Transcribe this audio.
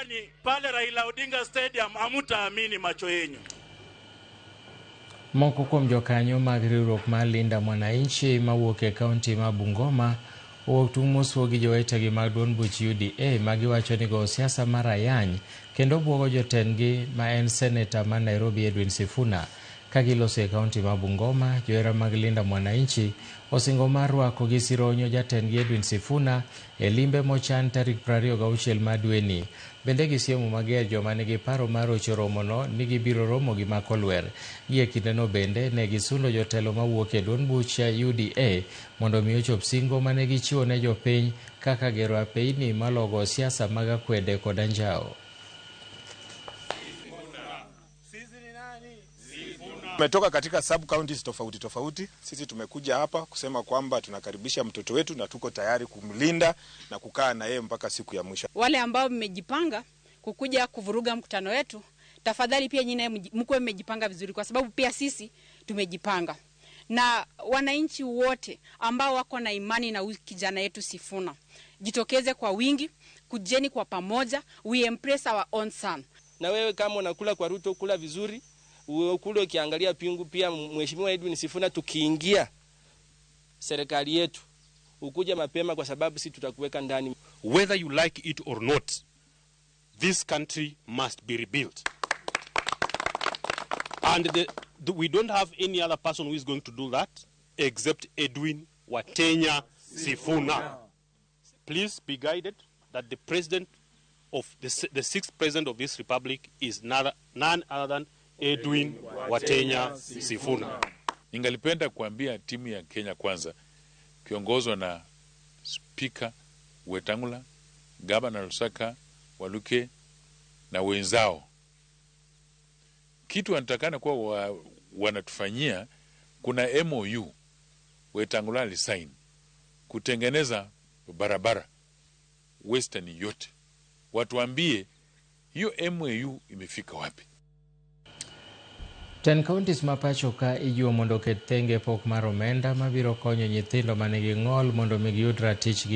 nanyi pale Raila Odinga Stadium hamtaamini macho yenu. Moko kuom jokanyo mag riwruok mar Linda Mwananchi mawuok e kaunti ma Bungoma owuok mosruok gi jowetegi mag duond buch UDA magiwacho ni go siasa mar ayany kendo buogo jotendgi ma en seneta ma Nairobi Edwin Sifuna. Kagiloso e kaunti ma Bungoma, johera mag Linda Mwananchi osingo mar rwako gi sironyo jatendgi Edwin Sifuna e limbe mochan tarik 26 mar dweni. Bende gisiemo mager joma nigi paro mar rocho romono ni gibiro romo gi makolwer. Gi e kindeno bende ne gisundo jotelo mawuok e duond buch UDA mondo mi ochop singo mane gichiwo ne jopiny kaka gero apeini malogo siasa mag akwede kod anjao. Tumetoka katika sub counties tofauti tofauti. Sisi tumekuja hapa kusema kwamba tunakaribisha mtoto wetu na tuko tayari kumlinda na kukaa na yeye mpaka siku ya mwisho. Wale ambao mmejipanga kukuja kuvuruga mkutano wetu, tafadhali pia nyinyi mkwe mmejipanga vizuri kwa sababu pia sisi tumejipanga. Na wananchi wote ambao wako na imani na kijana yetu Sifuna, jitokeze kwa wingi, kujeni kwa pamoja, we embrace our own son. Na wewe kama unakula kwa Ruto, kula vizuri. Kule ukiangalia pingu pia Mheshimiwa Edwin Sifuna, tukiingia serikali yetu ukuja mapema kwa sababu sisi tutakuweka ndani. Whether you like it or not, this country must be rebuilt. And we don't have any other person who is going to do that except Edwin Watenya Sifuna. Please be guided that the president of the sixth president of this republic is none other than Edwin Watenya Sifuna. Ningalipenda kuambia timu ya Kenya Kwanza kiongozwa na Speaker Wetangula, Governor Lusaka, Waluke na wenzao. Kitu wanatakana kuwa wanatufanyia, kuna MOU Wetangula alisign kutengeneza barabara Western yote. Watuambie hiyo MOU imefika wapi? 10 counties mapacho ka ijiwo mondo ket thenge pok mar omenda mabiro konyo nyithindo manigi ng'ol mondo migi yud ratich gi